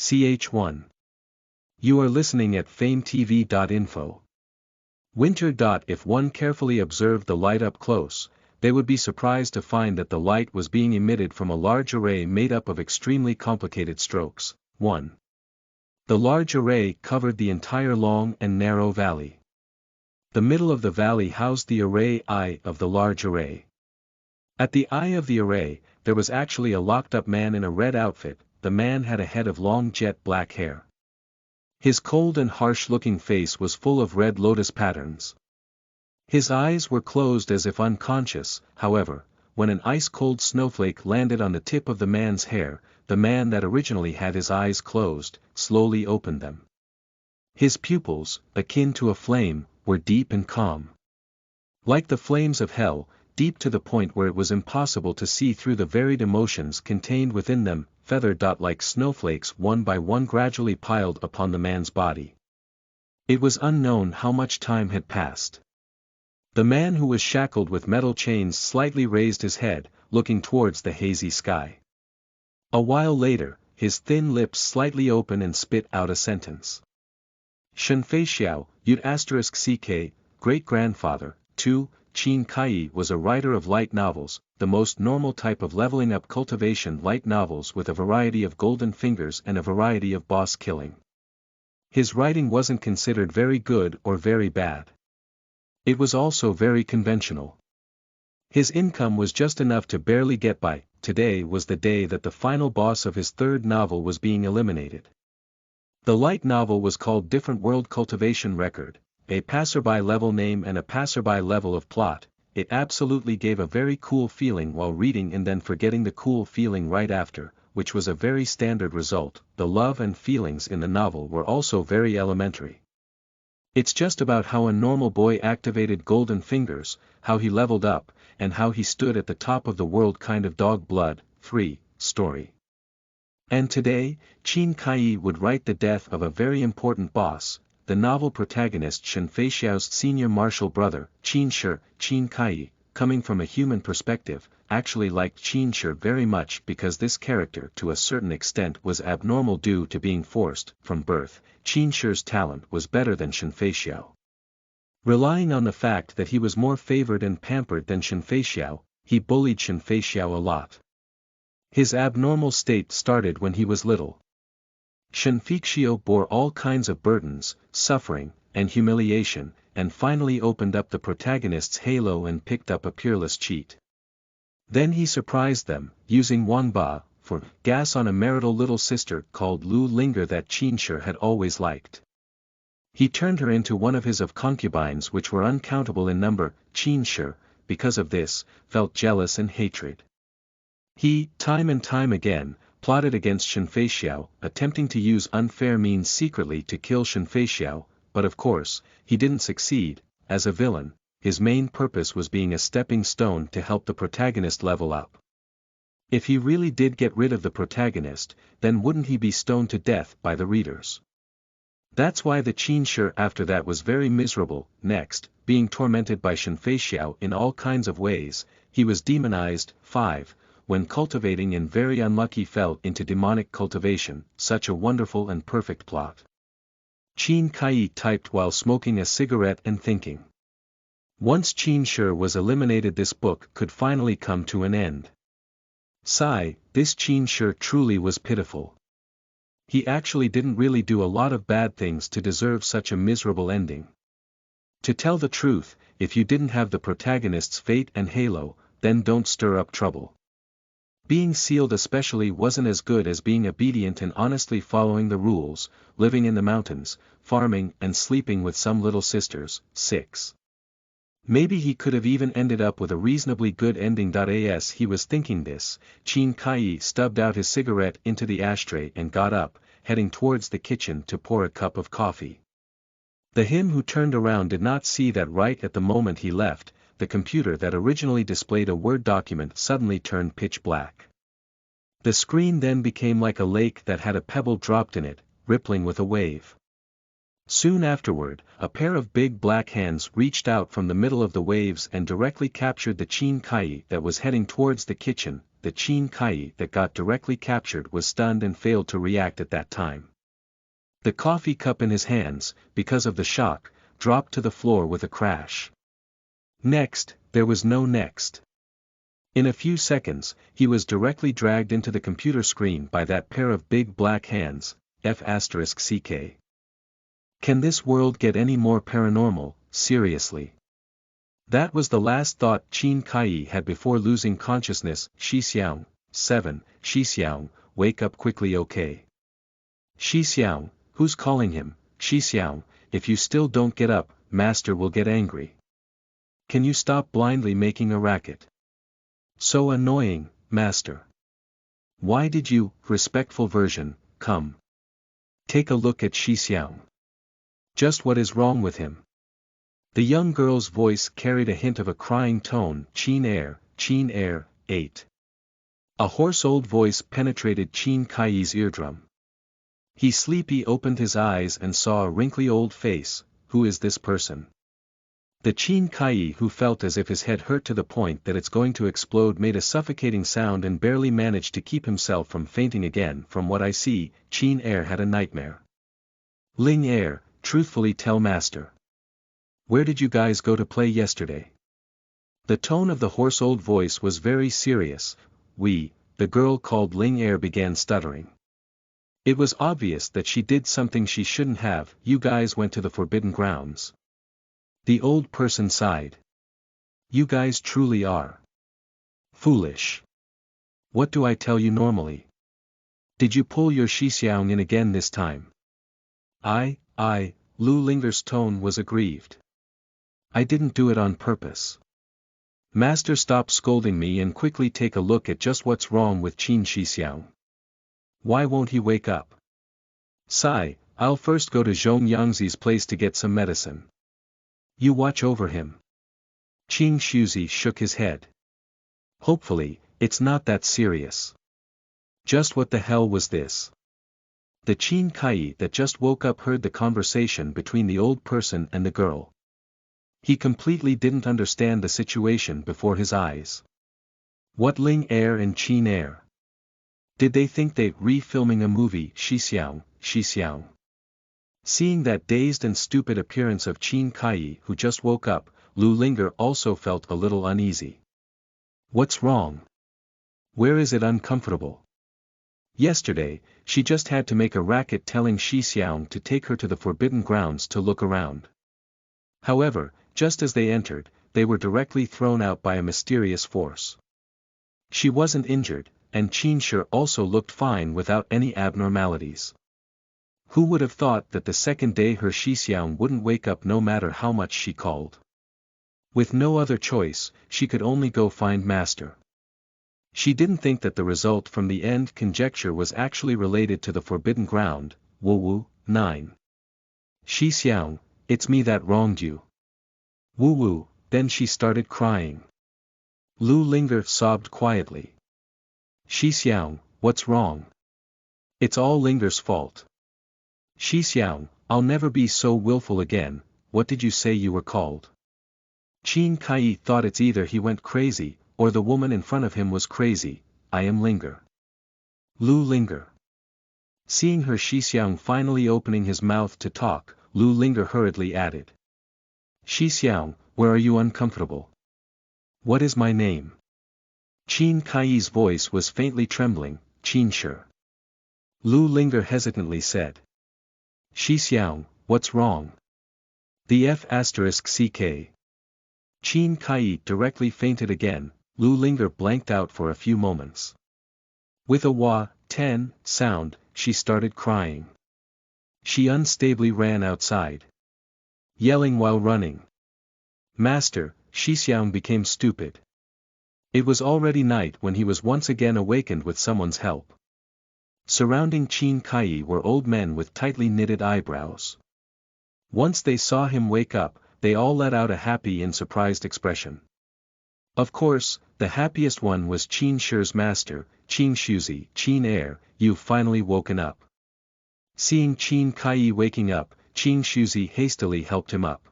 ch1. You are listening at famvetv.info. Winter. If one carefully observed the light up close, they would be surprised to find that the light was being emitted from a large array made up of extremely complicated strokes. 1. The large array covered the entire long and narrow valley. The middle of the valley housed the eye of the large array. At the eye of the array, there was actually a locked-up man in a red outfit. The man had a head of long jet black hair. His cold and harsh-looking face was full of red lotus patterns. His eyes were closed as if unconscious. However, when an ice-cold snowflake landed on the tip of the man's hair, the man that originally had his eyes closed, slowly opened them. His pupils, akin to a flame, were deep and calm. Like the flames of hell, deep to the point where it was impossible to see through the varied emotions contained within them. Feather. Like snowflakes one by one gradually piled upon the man's body. It was unknown how much time had passed. The man who was shackled with metal chains slightly raised his head, looking towards the hazy sky. A while later, his thin lips slightly opened and spit out a sentence. Shenfei Xiao, Yud*ck, great-grandfather, 2, Qin Kai was a writer of light novels, the most normal type of leveling up cultivation light novels with a variety of golden fingers and a variety of boss killing. His writing wasn't considered very good or very bad. It was also very conventional. His income was just enough to barely get by. Today was the day that the final boss of his third novel was being eliminated. The light novel was called Different World Cultivation Record, a passerby level name and a passerby level of plot. It absolutely gave a very cool feeling while reading and then forgetting the cool feeling right after, which was a very standard result. The love and feelings in the novel were also very elementary. It's just about how a normal boy activated golden fingers, how he leveled up, and how he stood at the top of the world. Kind of dog blood. 3. Story. And today, Qin Kai would write the death of a very important boss. The novel protagonist Shenfei Xiao's senior martial brother, Qin Shi, Qin Kai, coming from a human perspective, actually liked Qin Shi very much because this character to a certain extent was abnormal due to being forced. From birth, Qin Shi's talent was better than Shenfei Xiao. Relying on the fact that he was more favored and pampered than Shenfei Xiao, he bullied Shenfei Xiao a lot. His abnormal state started when he was little. Shenfei Xiao bore all kinds of burdens, suffering, and humiliation, and finally opened up the protagonist's halo and picked up a peerless cheat. Then he surprised them, using Wanba, for gas on a marital little sister called Lu Linger that Qin Shi had always liked. He turned her into one of his concubines which were uncountable in number. Qin Shi, because of this, felt jealous and hatred. He, time and time again, plotted against Shenfei Xiao, attempting to use unfair means secretly to kill Shenfei Xiao, but of course, he didn't succeed. As a villain, his main purpose was being a stepping stone to help the protagonist level up. If he really did get rid of the protagonist, then wouldn't he be stoned to death by the readers? That's why the Qin Shi after that was very miserable. Next, being tormented by Shenfei Xiao in all kinds of ways, he was demonized. 5. When cultivating and very unlucky fell into demonic cultivation. Such a wonderful and perfect plot. Qin Kai typed while smoking a cigarette and thinking. Once Qin Shi was eliminated, this book could finally come to an end. Sigh, this Qin Shi truly was pitiful. He actually didn't really do a lot of bad things to deserve such a miserable ending. To tell the truth, if you didn't have the protagonist's fate and halo, then don't stir up trouble. Being sealed especially wasn't as good as being obedient and honestly following the rules, living in the mountains, farming and sleeping with some little sisters. 6. Maybe he could have even ended up with a reasonably good ending. As he was thinking this, Qin Kai stubbed out his cigarette into the ashtray and got up, heading towards the kitchen to pour a cup of coffee. The him who turned around did not see that right at the moment he left, the computer that originally displayed a Word document suddenly turned pitch black. The screen then became like a lake that had a pebble dropped in it, rippling with a wave. Soon afterward, a pair of big black hands reached out from the middle of the waves and directly captured the Qin Kai that was heading towards the kitchen. the Qin Kai that got directly captured was stunned and failed to react at that time. The coffee cup in his hands, because of the shock, dropped to the floor with a crash. Next, there was no next. In a few seconds, he was directly dragged into the computer screen by that pair of big black hands, F***CK. Can this world get any more paranormal, seriously? That was the last thought Qin Kai had before losing consciousness. Xixiang, 7, Xixiang, wake up quickly, okay? Xixiang, who's calling him? Xixiang, if you still don't get up, Master will get angry. Can you stop blindly making a racket? So annoying, Master. Why did you, respectful version, come? Take a look at Xixiang. Just what is wrong with him? The young girl's voice carried a hint of a crying tone. Qin Air, 8. A hoarse old voice penetrated Qin Kai's eardrum. He sleepy opened his eyes and saw a wrinkly old face. Who is this person? The Qin Kai, who felt as if his head hurt to the point that it's going to explode, made a suffocating sound and barely managed to keep himself from fainting again. From what I see, Qin Air had a nightmare. Ling Air, truthfully tell Master. Where did you guys go to play yesterday? The tone of the hoarse old voice was very serious. The girl called Ling Air began stuttering. It was obvious that she did something she shouldn't have. You guys went to the forbidden grounds. The old person sighed. You guys truly are foolish. What do I tell you normally? Did you pull your Xixiang in again this time? Lu Linger's tone was aggrieved. I didn't do it on purpose. Master, stop scolding me and quickly take a look at just what's wrong with Qin Xixiang. Why won't he wake up? Sigh, I'll first go to Zhong Yangzi's place to get some medicine. You watch over him. Qin Shuzi shook his head. Hopefully, it's not that serious. Just what the hell was this? The Qin Kai that just woke up heard the conversation between the old person and the girl. He completely didn't understand the situation before his eyes. What Ling Air and Qin Air? Did they think they re-filming a movie? Xixiang. Seeing that dazed and stupid appearance of Qin Kai who just woke up, Lu Linger also felt a little uneasy. What's wrong? Where is it uncomfortable? Yesterday, she just had to make a racket telling Xixiang to take her to the forbidden grounds to look around. However, just as they entered, they were directly thrown out by a mysterious force. She wasn't injured, and Qin Shi also looked fine without any abnormalities. Who would have thought that the second day her Xixiang wouldn't wake up no matter how much she called? With no other choice, she could only go find Master. She didn't think that the result from the end conjecture was actually related to the forbidden ground. 9. Xixiang, it's me that wronged you. Then she started crying. Lu Linger sobbed quietly. Xixiang, what's wrong? It's all Linger's fault. Xixiang, I'll never be so willful again. What did you say you were called? Qin Kai thought it's either he went crazy, or the woman in front of him was crazy. I am Linger. Lu Linger. Seeing her Xixiang finally opening his mouth to talk, Lu Linger hurriedly added. Xixiang, where are you uncomfortable? What is my name? Qin Kai's voice was faintly trembling. Qin Shi. Lu Linger hesitantly said. Xixiang, what's wrong? The F***CK. Qin Kai directly fainted again. Lu Linger blanked out for a few moments. With a 10 sound, she started crying. She unstably ran outside, yelling while running. Master, Xixiang became stupid. It was already night when he was once again awakened with someone's help. Surrounding Qin Kai were old men with tightly knitted eyebrows. Once they saw him wake up, they all let out a happy and surprised expression. Of course, the happiest one was Qin Shi's master, Qin Shuzi. Qin Air, you've finally woken up. Seeing Qin Kai waking up, Qin Shuzi hastily helped him up.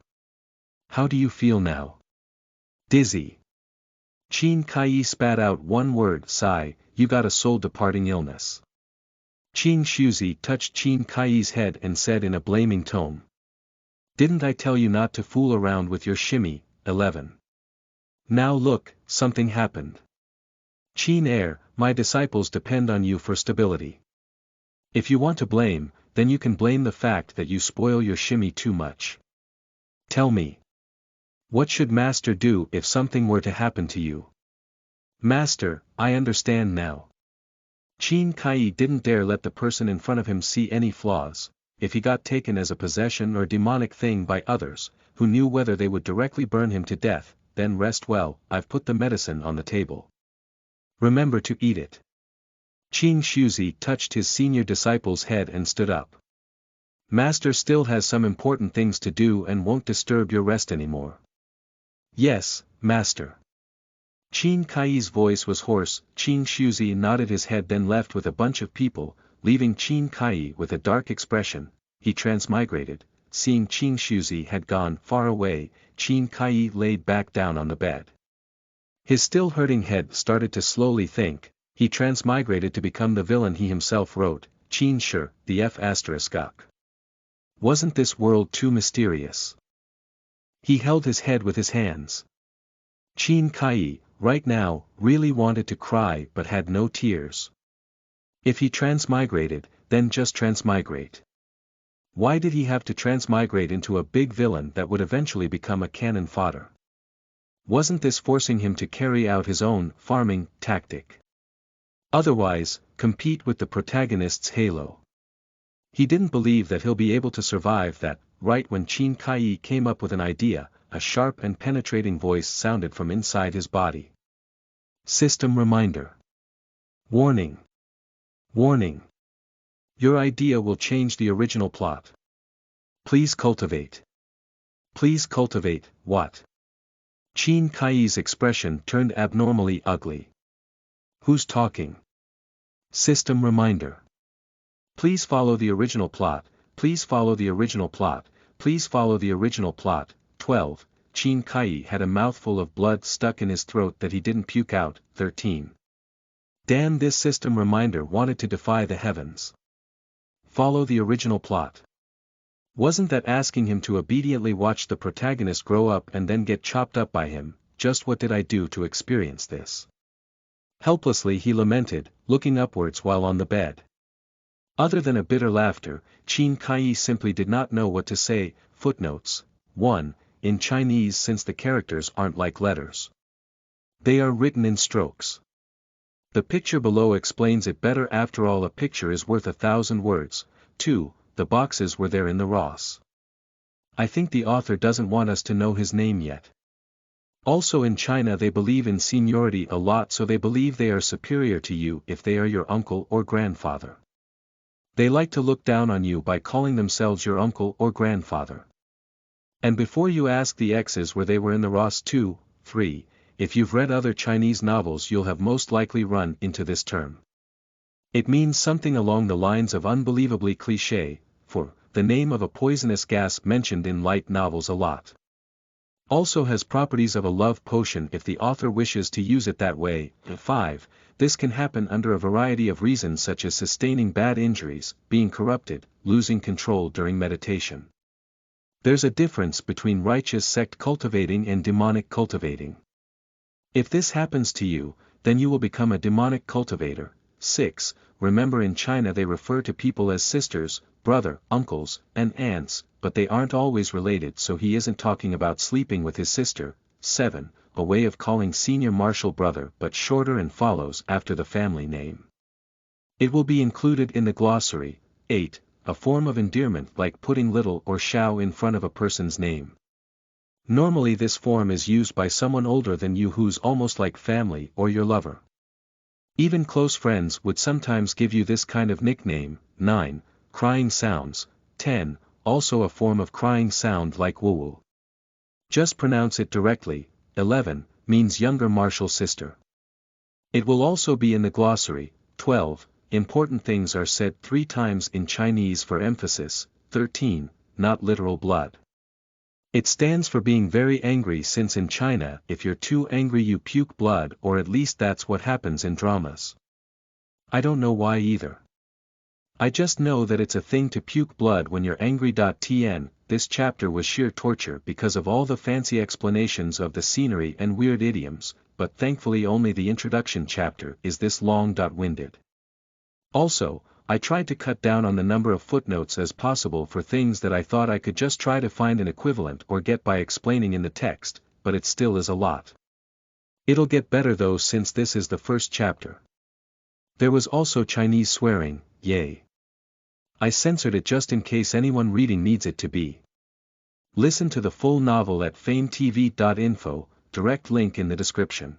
How do you feel now? Dizzy. Qin Kai spat out one word, sigh, you got a soul-departing illness. Qin Shuzi touched Qin Kai's head and said in a blaming tone. Didn't I tell you not to fool around with your shimmy? 11. Now look, something happened. Qin my disciples depend on you for stability. If you want to blame, then you can blame the fact that you spoil your shimmy too much. Tell me. What should Master do if something were to happen to you? Master, I understand now. Qin Kai didn't dare let the person in front of him see any flaws. If he got taken as a possession or demonic thing by others, who knew whether they would directly burn him to death, then rest well, I've put the medicine on the table. Remember to eat it. Qin Shuzi touched his senior disciple's head and stood up. Master still has some important things to do and won't disturb your rest anymore. Yes, Master. Qin Kai's voice was hoarse. Qin Shuzi nodded his head, then left with a bunch of people, leaving Qin Kai with a dark expression. He transmigrated. Seeing Qin Shuzi had gone far away, Qin Kai laid back down on the bed. His still hurting head started to slowly think. He transmigrated to become the villain he himself wrote, Qin Shi, the F***. Wasn't this world too mysterious? He held his head with his hands. Qin Kai, right now, really wanted to cry but had no tears. If he transmigrated, then just transmigrate. Why did he have to transmigrate into a big villain that would eventually become a cannon fodder? Wasn't this forcing him to carry out his own farming tactic? Otherwise, compete with the protagonist's halo. He didn't believe that he'll be able to survive that. Right when Qin Kai came up with an idea, a sharp and penetrating voice sounded from inside his body. System reminder. Warning. Warning. Your idea will change the original plot. Please cultivate. Please cultivate, what? Qin Kai's expression turned abnormally ugly. Who's talking? System reminder. Please follow the original plot. Please follow the original plot. Please follow the original plot. 12. Qin Kai had a mouthful of blood stuck in his throat that he didn't puke out. 13. Damn, this system reminder wanted to defy the heavens. Follow the original plot. Wasn't that asking him to obediently watch the protagonist grow up and then get chopped up by him? Just what did I do to experience this? Helplessly he lamented, looking upwards while on the bed. Other than a bitter laughter, Qin Kai simply did not know what to say. Footnotes. 1. In Chinese, since the characters aren't like letters, they are written in strokes. The picture below explains it better. After all, a picture is worth 1,000 words. 2. The boxes were there in the Ross. I think the author doesn't want us to know his name yet. Also, in China they believe in seniority a lot, so they believe they are superior to you if they are your uncle or grandfather. They like to look down on you by calling themselves your uncle or grandfather. And before you ask the X's where they were in the Ross. 2, 3, if you've read other Chinese novels you'll have most likely run into this term. It means something along the lines of unbelievably cliché, for, the name of a poisonous gas mentioned in light novels a lot. Also has properties of a love potion if the author wishes to use it that way. 5. This can happen under a variety of reasons such as sustaining bad injuries, being corrupted, losing control during meditation. There's a difference between righteous sect cultivating and demonic cultivating. If this happens to you, then you will become a demonic cultivator. 6. Remember, in China they refer to people as sisters, brother, uncles, and aunts, but they aren't always related, so he isn't talking about sleeping with his sister. 7. A way of calling senior marshal brother but shorter and follows after the family name. It will be included in the glossary. 8. A form of endearment like putting little or shao in front of a person's name. Normally this form is used by someone older than you who's almost like family or your lover. Even close friends would sometimes give you this kind of nickname. 9. Crying sounds. 10. Also a form of crying sound like woo-woo. Just pronounce it directly. 11. Means younger martial sister. It will also be in the glossary. 12. Important things are said 3 times in Chinese for emphasis. 13. Not literal blood. It stands for being very angry, since in China if you're too angry you puke blood, or at least that's what happens in dramas. I don't know why either. I just know that it's a thing to puke blood when you're angry. This chapter was sheer torture because of all the fancy explanations of the scenery and weird idioms, but thankfully only the introduction chapter is this long-winded. Also, I tried to cut down on the number of footnotes as possible for things that I thought I could just try to find an equivalent or get by explaining in the text, but it still is a lot. It'll get better though, since this is the first chapter. There was also Chinese swearing, yay. I censored it just in case anyone reading needs it to be. Listen to the full novel at famvetv.info, direct link in the description.